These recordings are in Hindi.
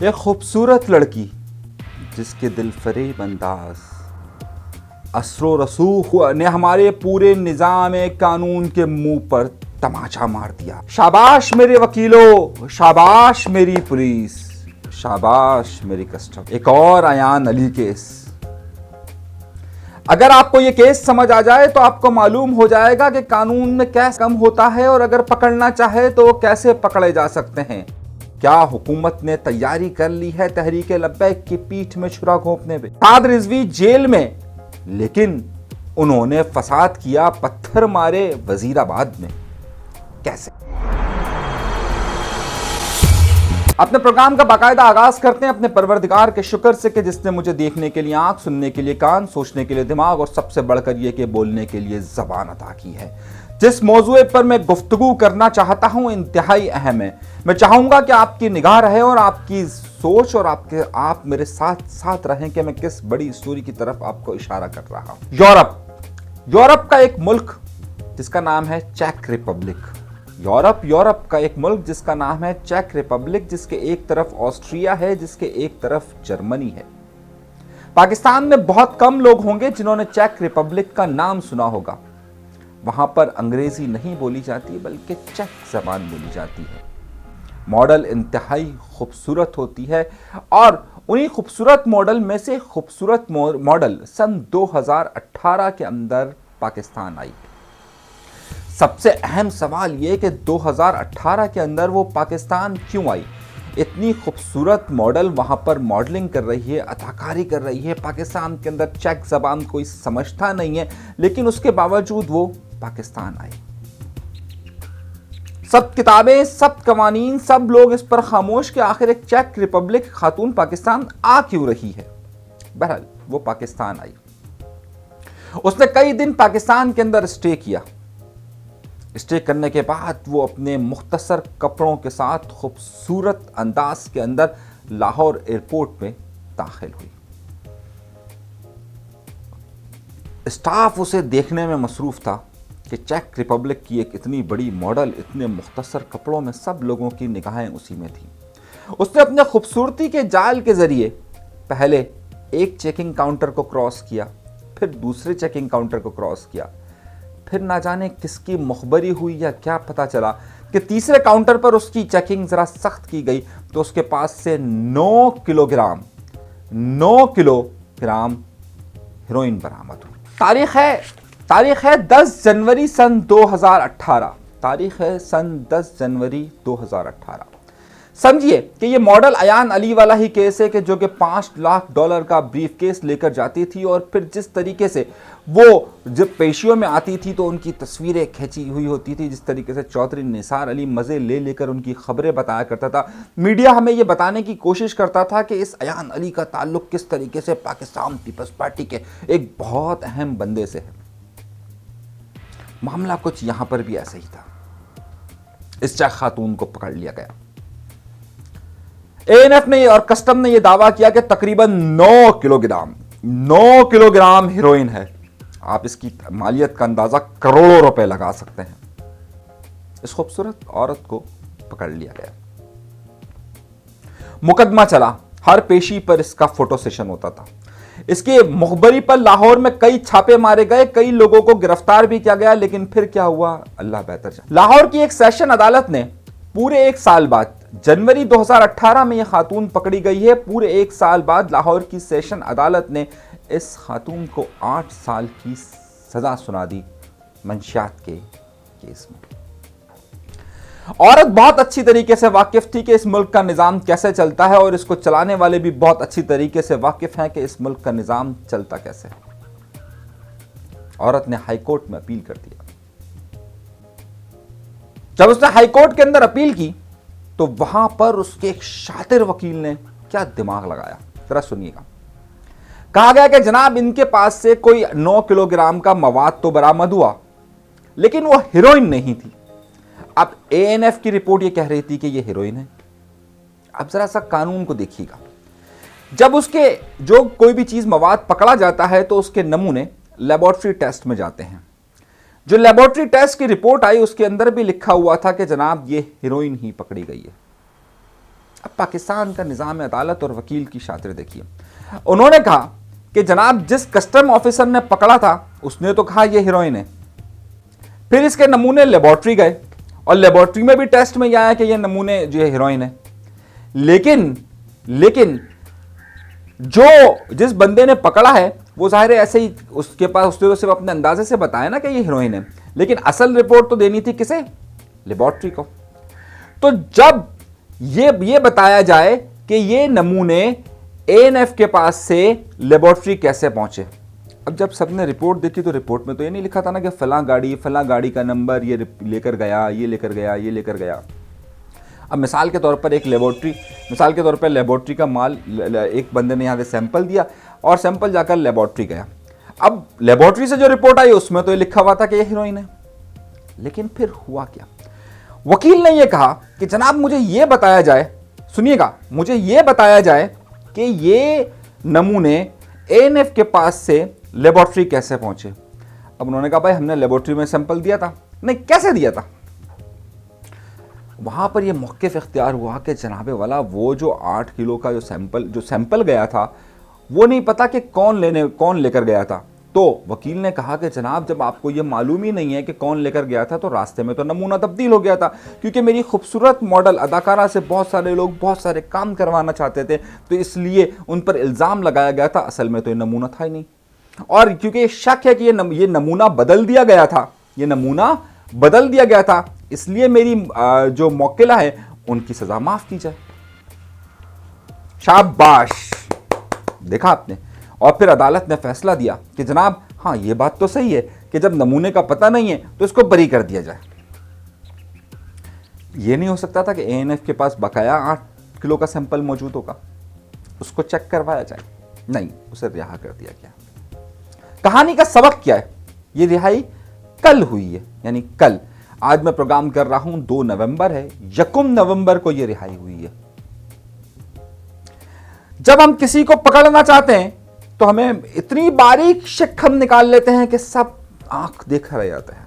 एक खूबसूरत लड़की जिसके दिल फरेब अंदाज असरो रसूख ने हमारे पूरे निजाम कानून के मुंह पर तमाचा मार दिया। शाबाश मेरे वकीलों, शाबाश मेरी पुलिस, शाबाश मेरी कस्टम। एक और अयान अली केस। अगर आपको यह केस समझ आ जाए तो आपको मालूम हो जाएगा कि कानून में कैसे कम होता है और अगर पकड़ना चाहे तो वो कैसे पकड़े जा सकते हैं। क्या हुकूमत ने तैयारी कर ली है तहरीक लब्बैक की पीठ में छुरा घोंपने पे? साद रिजवी जेल में, लेकिन उन्होंने फसाद किया, पत्थर मारे वजीराबाद में। कैसे? अपने प्रोग्राम का बाकायदा आगाज करते हैं अपने परवरदिगार के शुक्र से कि जिसने मुझे देखने के लिए आंख, सुनने के लिए कान, सोचने के लिए दिमाग और सबसे बढ़कर यह कि बोलने के लिए जबान अता की है। जिस मौजूए पर मैं गुफ्तगू करना चाहता हूं इंतहाई अहम है। मैं चाहूंगा कि आपकी निगाह रहे और आपकी सोच और आप मेरे साथ साथ रहें कि मैं किस बड़ी स्टोरी की तरफ आपको इशारा कर रहा हूं। यूरोप का एक मुल्क जिसका नाम है चेक रिपब्लिक। यूरोप का एक मुल्क जिसका नाम है चेक रिपब्लिक, जिसके एक तरफ ऑस्ट्रिया है, जिसके एक तरफ जर्मनी है। पाकिस्तान में बहुत कम लोग होंगे जिन्होंने चेक रिपब्लिक का नाम सुना होगा। वहां पर अंग्रेजी नहीं बोली जाती बल्कि चेक जबान बोली जाती है। मॉडल इंतहाई खूबसूरत होती है और उन्हीं खूबसूरत मॉडल में से खूबसूरत मॉडल सन 2018 के अंदर पाकिस्तान आई। सबसे अहम सवाल यह कि 2018 के अंदर वो पाकिस्तान क्यों आई? इतनी खूबसूरत मॉडल वहां पर मॉडलिंग कर रही है, अदाकारी कर रही है। पाकिस्तान के अंदर चेक जबान कोई समझता नहीं है, लेकिन उसके बावजूद वो पाकिस्तान आई। सब किताबें, सब कवानीन, सब लोग इस पर खामोश कि आखिर एक चेक रिपब्लिक खातून पाकिस्तान आ क्यों रही है। बहरहाल वो पाकिस्तान आई। उसने कई दिन पाकिस्तान के अंदर स्टे किया। स्टे करने के बाद वो अपने मुख्तसर कपड़ों के साथ खूबसूरत अंदाज के अंदर लाहौर एयरपोर्ट में दाखिल हुई। स्टाफ उसे देखने में मसरूफ था कि चेक रिपब्लिक की एक इतनी बड़ी मॉडल इतने मुख्तसर कपड़ों में, सब लोगों की निगाहें उसी में थी। उसने अपने खूबसूरती के जाल के जरिए पहले एक चेकिंग काउंटर को क्रॉस किया, फिर दूसरे चेकिंग काउंटर को क्रॉस किया, फिर ना जाने किसकी मुखबरी हुई या क्या पता चला कि तीसरे काउंटर पर उसकी चेकिंग जरा सख्त की गई तो उसके पास से 9 किलोग्राम हेरोइन बरामद हुई। तारीख है 10 जनवरी सन 2018। तारीख है सन 10 जनवरी 2018। समझिए कि ये मॉडल अयान अली वाला ही केस है कि जो कि $5 लाख का ब्रीफ केस लेकर जाती थी और फिर जिस तरीके से वो जब पेशियों में आती थी तो उनकी तस्वीरें खींची हुई होती थी, जिस तरीके से चौधरी निसार अली मज़े ले लेकर उनकी खबरें बताया करता था। मीडिया हमें ये बताने की कोशिश करता था कि इस अयान अली का ताल्लुक किस तरीके से पाकिस्तान पीपल्स पार्टी के एक बहुत अहम बंदे से है। मामला कुछ यहां पर भी ऐसा ही था। इस चेक खातून को पकड़ लिया गया। एएनएफ ने और कस्टम ने यह दावा किया कि तकरीबन 9 किलोग्राम हेरोइन है। आप इसकी मालियत का अंदाजा करोड़ों रुपए लगा सकते हैं। इस खूबसूरत औरत को पकड़ लिया गया। मुकदमा चला। हर पेशी पर इसका फोटो सेशन होता था। इसके मुखबरी पर लाहौर में कई छापे मारे गए, कई लोगों को गिरफ्तार भी किया गया, लेकिन फिर क्या हुआ अल्लाह बेहतर जाने। लाहौर की एक सेशन अदालत ने पूरे 1 साल बाद, जनवरी 2018 में यह खातून पकड़ी गई है, पूरे 1 साल बाद लाहौर की सेशन अदालत ने इस खातून को 8 साल की सजा सुना दी मंशियात के केस में। औरत बहुत अच्छी तरीके से वाकिफ थी कि इस मुल्क का निज़ाम कैसे चलता है और इसको चलाने वाले भी बहुत अच्छी तरीके से वाकिफ हैं कि इस मुल्क का निज़ाम चलता कैसे है। औरत ने हाईकोर्ट में अपील कर दिया। जब उसने हाईकोर्ट के अंदर अपील की तो वहां पर उसके एक शातिर वकील ने क्या दिमाग लगाया, जरा सुनिएगा। कहा गया कि जनाब इनके पास से कोई 9 किलोग्राम का मवाद तो बरामद हुआ, लेकिन वो हेरोइन नहीं थी। अब एएनएफ की रिपोर्ट ये कह रही थी कि ये हेरोइन है। अब जरा सा कानून को देखिएगा। जब उसके जो कोई भी चीज मवाद पकड़ा जाता है तो उसके नमूने लेबोरेटरी टेस्ट में जाते हैं। जो लेबोरेटरी टेस्ट की रिपोर्ट आई उसके अंदर भी लिखा हुआ था कि जनाब ये हेरोइन ही पकड़ी गई है। अब पाकिस्तान का निज़ाम अदालत और वकील की शातिर देखिए, उन्होंने कहा कि जनाब जिस कस्टम ऑफिसर ने पकड़ा था उसने तो कहा यह हीरोइन है, फिर इसके नमूने लेबोरेटरी गए और लेबोरेटरी में भी टेस्ट में यह आया कि यह नमूने जो है हीरोइन है। लेकिन जो जिस बंदे ने पकड़ा है वो जाहिर है ऐसे ही उसके पास, उसने तो सिर्फ अपने अंदाजे से बताया ना कि ये हीरोइन है, लेकिन असल रिपोर्ट तो देनी थी किसे? लेबोरेटरी को। तो जब ये बताया जाए कि ये नमूने एएनएफ के पास से लेबोरेटरी कैसे पहुंचे, अब जब सबने रिपोर्ट देखी तो रिपोर्ट में तो ये नहीं लिखा था ना कि फलां गाड़ी का नंबर ये लेकर गया, ये लेकर गया, ये लेकर गया। अब मिसाल के तौर पर लेबोरेटरी का माल एक बंदे ने यहाँ से सैंपल दिया और सैंपल जाकर लेबोरेटरी गया। अब लेबोरेटरी से जो रिपोर्ट आई उसमें तो ये लिखा हुआ था कि ये हीरोइन है, लेकिन फिर हुआ क्या? वकील ने यह कहा कि जनाब मुझे यह बताया जाए, सुनिएगा, मुझे यह बताया जाए कि ये नमूने एएनएफ के पास से लेबोरेटरी कैसे पहुंचे। अब उन्होंने कहा भाई हमने लेबोरेटरी में सैंपल दिया था। नहीं, कैसे दिया था? वहां पर यह मौक़िफ़ इख्तियार हुआ कि जनाबे वाला वो जो 8 किलो का जो सैंपल गया था वो नहीं पता कि कौन लेकर गया था। तो वकील ने कहा कि जनाब जब आपको ये मालूम ही नहीं है कि कौन लेकर गया था तो रास्ते में तो नमूना तब्दील हो गया था, क्योंकि मेरी खूबसूरत मॉडल अदाकारा से बहुत सारे लोग बहुत सारे काम करवाना चाहते थे, तो इसलिए उन पर इल्ज़ाम लगाया गया था। असल में तो ये नमूना था ही नहीं, और क्योंकि शक है कि ये नमूना बदल दिया गया था, इसलिए मेरी जो मौकिला है उनकी सज़ा माफ़ की जाए। शाबाश, देखा आपने। और फिर अदालत ने फैसला दिया कि जनाब हाँ ये बात तो सही है कि जब नमूने का पता नहीं है तो इसको बरी कर दिया जाए। ये नहीं हो सकता था कि एएनएफ के पास बकाया 8 किलो का सैंपल मौजूद होगा, उसको चेक करवाया जाए। नहीं, उसे रिहा कर दिया गया। कहानी का सबक क्या है? ये रिहाई कल हुई है, यानी कल। आज मैं प्रोग्राम कर रहा हूं 2 नवंबर है, 1 नवंबर को यह रिहाई हुई है। जब हम किसी को पकड़ना चाहते हैं तो हमें इतनी बारीक शिक्कम निकाल लेते हैं कि सब आंख देख रह जाते हैं,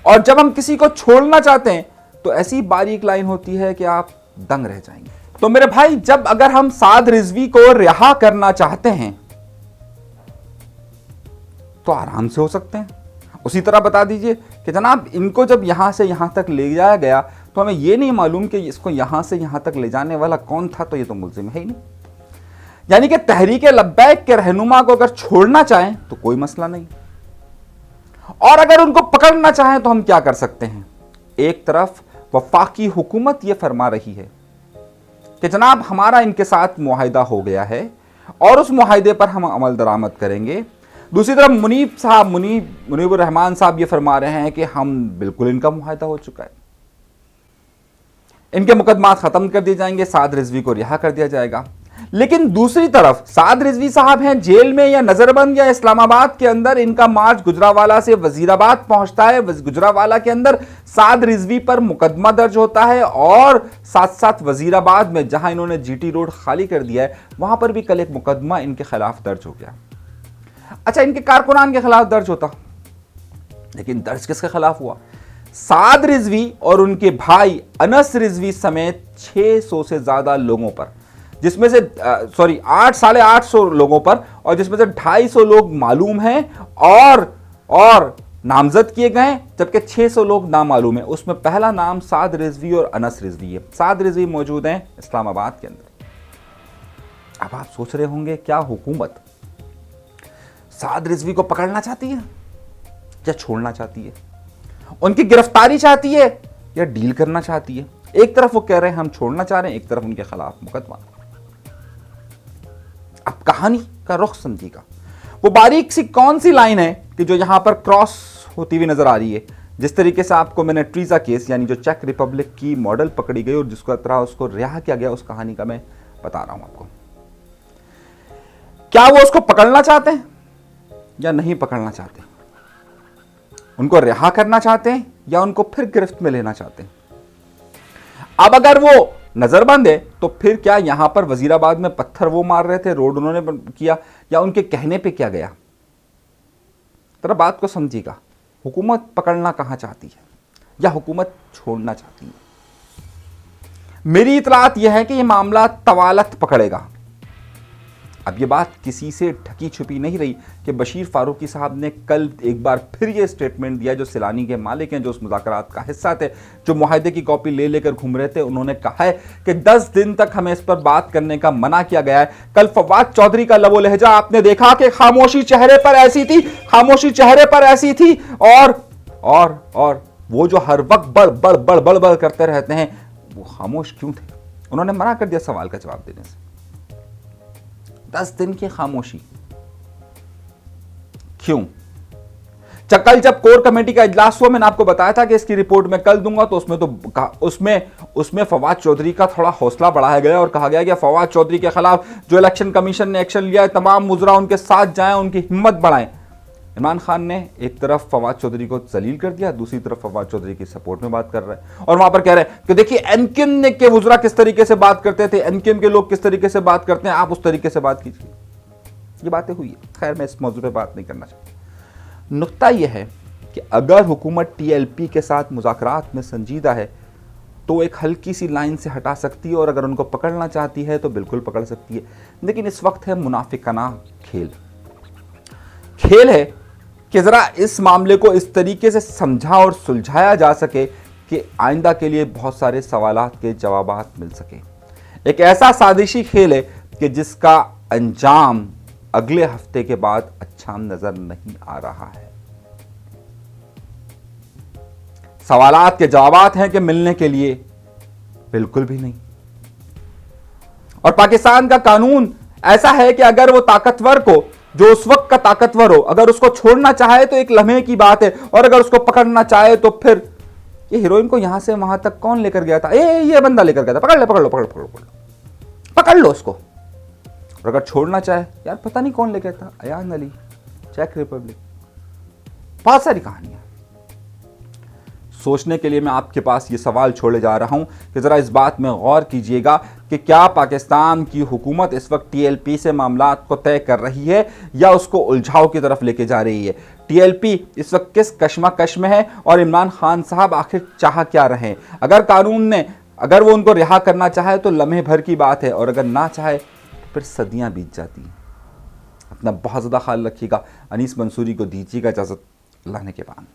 और जब हम किसी को छोड़ना चाहते हैं तो ऐसी बारीक लाइन होती है कि आप दंग रह जाएंगे। तो मेरे भाई, जब अगर हम साद रिजवी को रिहा करना चाहते हैं तो आराम से हो सकते हैं। उसी तरह बता दीजिए कि जनाब इनको जब यहां से यहां तक ले जाया गया तो हमें यह नहीं मालूम कि इसको यहां से यहां तक ले जाने वाला कौन था, तो ये तो मुल्जिम है ही नहीं। यानी कि तहरीक लब्बैक के रहनुमा को अगर छोड़ना चाहें तो कोई मसला नहीं, और अगर उनको पकड़ना चाहें तो हम क्या कर सकते हैं? एक तरफ वफाकी हुकूमत यह फरमा रही है कि जनाब हमारा इनके साथ मुआहिदा हो गया है और उस मुआहिदे पर हम अमल दरामद करेंगे। दूसरी तरफ मुनीबुर रहमान साहब ये फरमा रहे हैं कि हम बिल्कुल इनका मुआहिदा हो चुका है, इनके मुकदमात खत्म कर दिए जाएंगे, साद रिजवी को रिहा कर दिया जाएगा। लेकिन दूसरी तरफ साद रिजवी साहब हैं जेल में या नजरबंद या इस्लामाबाद के अंदर, इनका मार्च गुजरावाला से वजीराबाद पहुंचता है। गुजरावाला के अंदर साद रिजवी पर मुकदमा दर्ज होता है, और साथ साथ वजीराबाद में जहां इन्होंने जीटी रोड खाली कर दिया है वहां पर भी कल एक मुकदमा इनके खिलाफ दर्ज हो गया। अच्छा, इनके कारकुनान के खिलाफ दर्ज होता, लेकिन दर्ज किसके खिलाफ हुआ? साद रिजवी और उनके भाई अनस रिजवी समेत 600 से ज्यादा लोगों पर, जिसमें से 850 लोगों पर, और जिसमें से 250 लोग मालूम हैं और नामजद किए गए, जबकि 600 लोग नामालूम हैं। उसमें पहला नाम साद रिजवी और अनस रिजवी है। साद रिजवी मौजूद हैं इस्लामाबाद के अंदर। अब आप सोच रहे होंगे क्या हुकूमत साद रिजवी को पकड़ना चाहती है या छोड़ना चाहती है? उनकी गिरफ्तारी चाहती है या डील करना चाहती है? एक तरफ वो कह रहे हैं हम छोड़ना चाह रहे हैं, एक तरफ उनके खिलाफ मुकदमा। अब कहानी का रुख समझिएगा। वो बारीक सी कौन सी लाइन है कि जो यहां पर क्रॉस होती हुई नजर आ रही है? जिस तरीके से आपको मैंने ट्रीजा केस यानी जो चेक रिपब्लिक की मॉडल पकड़ी गई और जिसको तरह उसको रिहा किया गया, उस कहानी का मैं बता रहा हूं आपको। क्या वो उसको पकड़ना चाहते हैं या नहीं पकड़ना चाहते? उनको रिहा करना चाहते हैं या उनको फिर गिरफ्त में लेना चाहते हैं? अब अगर वो नजरबंद है तो फिर क्या यहां पर वजीराबाद में पत्थर वो मार रहे थे, रोड उन्होंने किया, या उनके कहने पे क्या गया? तरह बात को समझिएगा। हुकूमत पकड़ना कहां चाहती है या हुकूमत छोड़ना चाहती है? मेरी इतलात यह है कि यह मामला तवालत पकड़ेगा। अब ये बात किसी से ढकी छुपी नहीं रही कि बशीर फारूकी साहब ने कल एक बार फिर ये स्टेटमेंट दिया, जो सैलानी के मालिक हैं, जो उस मुज़ाकरात का हिस्सा थे, जो मुआहदे की कॉपी ले लेकर घूम रहे थे। उन्होंने कहा है कि 10 दिन तक हमें इस पर बात करने का मना किया गया है। कल फवाद चौधरी का लबो लहजा आपने देखा कि खामोशी चेहरे पर ऐसी थी, खामोशी चेहरे पर ऐसी थी, और वो जो हर वक्त बड़ बड़ बड़ बड़ बड़ करते रहते हैं, वो खामोश क्यों थे? उन्होंने मना कर दिया सवाल का जवाब देने से। 10 दिन की खामोशी क्यों? कल जब कोर कमेटी का इजलास हुआ, मैंने आपको बताया था कि इसकी रिपोर्ट मैं कल दूंगा, तो उसमें फवाद चौधरी का थोड़ा हौसला बढ़ाया गया और कहा गया कि फवाद चौधरी के खिलाफ जो इलेक्शन कमीशन ने एक्शन लिया है, तमाम मुजरा उनके साथ जाएं, उनकी हिम्मत बढ़ाएं। इमरान खान ने एक तरफ फवाद चौधरी को जलील कर दिया, दूसरी तरफ फवाद चौधरी की सपोर्ट में बात कर रहे हैं और वहां पर कह रहे हैं कि देखिए एनकेएम के वुज़रा किस तरीके से बात करते थे, एनकेएम के लोग किस तरीके से बात करते हैं, आप उस तरीके से बात कीजिए। ये बातें हुई है। खैर, मैं इस मौजू पे बात नहीं करना चाहता। नुक्ता यह है कि अगर हुकूमत टीएलपी के साथ मुज़ाकरात में संजीदा है तो एक हल्की सी लाइन से हटा सकती है, और अगर उनको पकड़ना चाहती है तो बिल्कुल पकड़ सकती है। लेकिन इस वक्त है मुनाफिकाना खेल है कि जरा इस मामले को इस तरीके से समझा और सुलझाया जा सके कि आइंदा के लिए बहुत सारे सवालात के जवाबात मिल सके। एक ऐसा साजिशी खेल है कि जिसका अंजाम अगले हफ्ते के बाद अच्छा नजर नहीं आ रहा है। सवालात के जवाबात हैं कि मिलने के लिए बिल्कुल भी नहीं। और पाकिस्तान का कानून ऐसा है कि अगर वो ताकतवर को, जो उस वक्त का ताकतवर हो, अगर उसको छोड़ना चाहे तो एक लम्हे की बात है, और अगर उसको पकड़ना चाहे तो फिर ये हीरोइन को यहां से वहां तक कौन लेकर गया था? ये बंदा लेकर गया था, पकड़ लो उसको। और अगर छोड़ना चाहे, यार पता नहीं कौन लेकर था, अयान अली, चेक रिपब्लिक, बहुत सारी कहानियां। सोचने के लिए मैं आपके पास ये सवाल छोड़े जा रहा हूं कि जरा इस बात में गौर कीजिएगा कि क्या पाकिस्तान की हुकूमत इस वक्त टीएलपी से मामलात को तय कर रही है या उसको उलझाव की तरफ लेके जा रही है? टीएलपी इस वक्त किस कश्मकश में है और इमरान खान साहब आखिर चाह क्या रहे हैं? अगर कानून ने, अगर वो उनको रिहा करना चाहे तो लम्हे भर की बात है, और अगर ना चाहे तो फिर सदियां बीत जाती हैं। अपना बहुत ज़्यादा ख्याल रखिएगा। अनीस मंसूरी को दीजिएगा इजाज़त, अल्लाह ने के बाद।